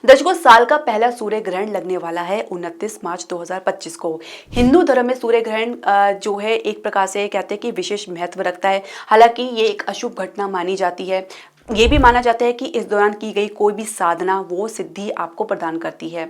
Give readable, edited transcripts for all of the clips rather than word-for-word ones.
दर्शकों, साल का पहला सूर्य ग्रहण लगने वाला है 29 मार्च 2025 को। हिंदू धर्म में सूर्य ग्रहण जो है एक प्रकार से कहते हैं कि विशेष महत्व रखता है। हालांकि ये एक अशुभ घटना मानी जाती है। ये भी माना जाता है कि इस दौरान की गई कोई भी साधना वो सिद्धि आपको प्रदान करती है।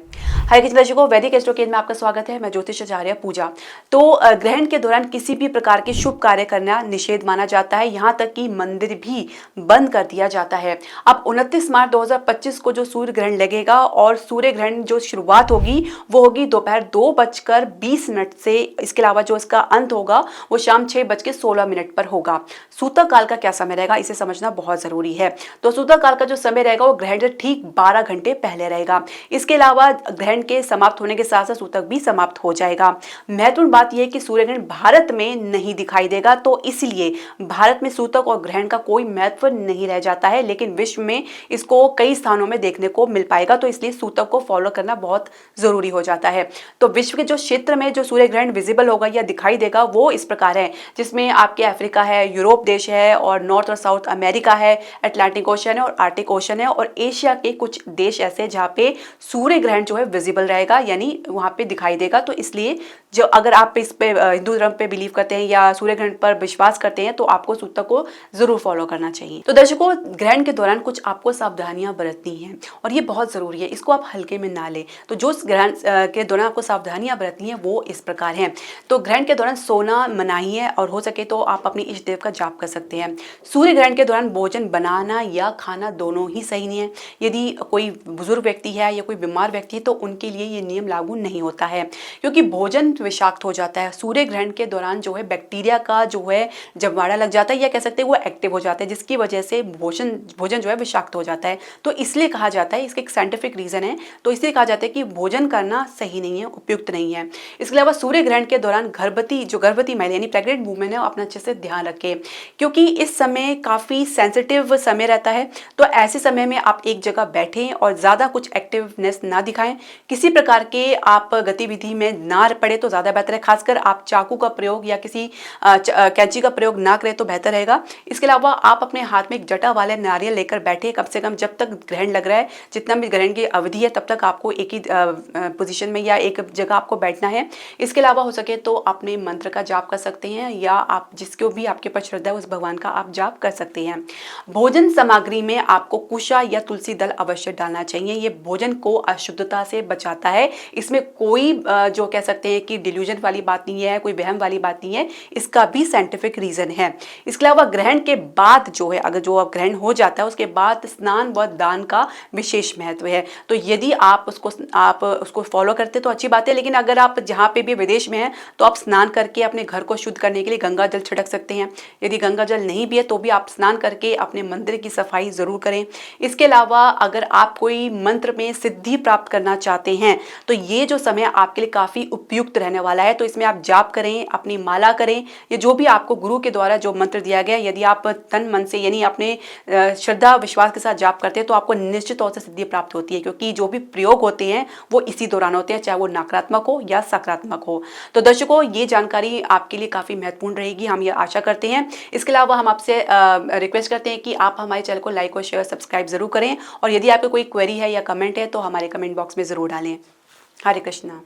हाय दर्शकों, वैदिक एस्ट्रोकेन में आपका स्वागत है। मैं ज्योतिष आचार्य पूजा। तो ग्रहण के दौरान किसी भी प्रकार के शुभ कार्य करना निषेध माना जाता है। यहाँ तक कि मंदिर भी बंद कर दिया जाता है। अब 29 मार्च 2025 को जो सूर्य ग्रहण लगेगा और सूर्य ग्रहण जो शुरुआत होगी वो होगी दोपहर 2:20 से। इसके अलावा जो इसका अंत होगा वो शाम 6:16 पर होगा। सूतक काल का क्या समय रहेगा, इसे समझना बहुत जरूरी है। तो सूतक काल का जो समय रहेगा वो ग्रहण से ठीक 12 घंटे पहले रहेगा। इसके अलावा ग्रहण के समाप्त होने के साथ साथ सूतक भी समाप्त हो जाएगा। महत्वपूर्ण बात यह है कि सूर्य ग्रहण भारत में नहीं दिखाई देगा, तो इसलिए भारत में सूतक और ग्रहण का कोई महत्व नहीं रह जाता है, लेकिन विश्व में इसको कई स्थानों में देखने को मिल पाएगा। तो इसलिए सूतक को फॉलो करना बहुत जरूरी हो जाता है। तो विश्व के जो क्षेत्र में जो सूर्य ग्रहण विजिबल होगा या दिखाई देगा वो इस प्रकार है, जिसमें आपके अफ्रीका है, यूरोप देश है और नॉर्थ और साउथ अमेरिका है, अटलांटिक ओशन है और आर्टिक ओशन है, और एशिया के कुछ देश ऐसे जहाँ पे सूर्य ग्रहण जो है विजिबल रहेगा, यानी वहाँ पे दिखाई देगा। तो इसलिए जो अगर आप इस पे हिंदू धर्म पे बिलीव करते हैं या सूर्य ग्रहण पर विश्वास करते हैं तो आपको सूतक को जरूर फॉलो करना चाहिए। तो दर्शकों, ग्रहण के दौरान कुछ आपको सावधानियां बरतनी हैं और ये बहुत जरूरी है, इसको आप हल्के में ना लें। तो जो ग्रहण के दौरान आपको सावधानियां बरतनी है वो इस प्रकार हैं। तो ग्रहण के दौरान सोना मनाही है और हो सके तो आप अपनी इष्ट देव का जाप कर सकते हैं। सूर्य ग्रहण के दौरान भोजन बनाना या खाना दोनों ही सही नहीं है। यदि कोई बुजुर्ग व्यक्ति है या कोई बीमार व्यक्ति है तो उनके लिए ये नियम लागू नहीं होता है, क्योंकि भोजन विषाक्त हो जाता है। सूर्य ग्रहण के दौरान जो है बैक्टीरिया का जो है जमावड़ा लग जाता है, या कह सकते हैं वो एक्टिव हो जाता है, जिसकी वजह से भोजन जो है विषाक्त हो जाता है। तो इसलिए कहा जाता है, इसका एक साइंटिफिक रीजन है, तो इसलिए कहा जाता है कि भोजन करना सही नहीं है, उपयुक्त नहीं है। इसके अलावा सूर्य ग्रहण के दौरान गर्भवती महिला यानी प्रेग्नेंट वुमेन है अपना अच्छे से ध्यान रखें, क्योंकि इस समय काफी सेंसिटिव समय रहता है। तो ऐसे समय में आप एक जगह बैठें और ज्यादा कुछ एक्टिवनेस ना दिखाएं, किसी प्रकार के आप गतिविधि में ना पड़े तो ज्यादा बेहतर है। खासकर आप चाकू का प्रयोग या किसी कैंची का प्रयोग ना करें तो बेहतर रहेगा। इसके अलावा आप अपने हाथ में एक जटा वाले नारियल लेकर बैठे, कम से कम जब तक ग्रहण लग रहा है, जितना भी ग्रहण की अवधि है तब तक आपको एक ही पोजीशन में या एक जगह आपको बैठना है। इसके अलावा हो सके तो अपने मंत्र का जाप कर सकते हैं, या आप जिसको भी आपके पास श्रद्धा है उस भगवान का आप जाप कर सकते हैं। भोजन सामग्री में आपको कुशा या तुलसी दल अवश्य डालना चाहिए। ये भोजन को अशुद्धता से बचाता है। इसमें कोई जो कह सकते हैं कि डिल्यूजन वाली बात नहीं है, कोई वहम वाली बात नहीं है, इसका भी साइंटिफिक रीजन है। इसके अलावा ग्रहण के बाद जो है, अगर जो ग्रहण हो जाता है उसके बाद स्नान व दान का विशेष महत्व है। तो यदि आप उसको फॉलो करते तो अच्छी बात है, लेकिन अगर आप जहाँ पे भी विदेश में हैं तो आप स्नान करके अपने घर को शुद्ध करने के लिए गंगा जल छिड़क सकते हैं। यदि गंगा जल नहीं भी है तो भी आप स्नान करके अपने मंदिर की सफाई जरूर करें। इसके अलावा अगर आप कोई मंत्र में सिद्धि प्राप्त करना चाहते हैं तो ये जो समय आपके लिए काफी उपयुक्त रहने वाला है। तो इसमें आप जाप करें, अपनी माला करें, या जो भी आपको गुरु के द्वारा जो मंत्र दिया गया, यदि आप तन मन से यानी अपने श्रद्धा विश्वास के साथ जाप करते हैं तो आपको निश्चित तौर से सिद्धि प्राप्त होती है, क्योंकि जो भी प्रयोग होते हैं वो इसी दौरान होते हैं, चाहे वो नकारात्मक हो या सकारात्मक हो। तो दर्शकों, ये जानकारी आपके लिए काफी महत्वपूर्ण रहेगी, हम ये आशा करते हैं। इसके अलावा हम आपसे रिक्वेस्ट करते हैं कि आप हमारे चैनल को लाइक और शेयर सब्सक्राइब जरूर करें, और यदि आपको कोई क्वेरी है या कमेंट है तो हमारे कमेंट बॉक्स में जरूर डालें। हरे कृष्णा।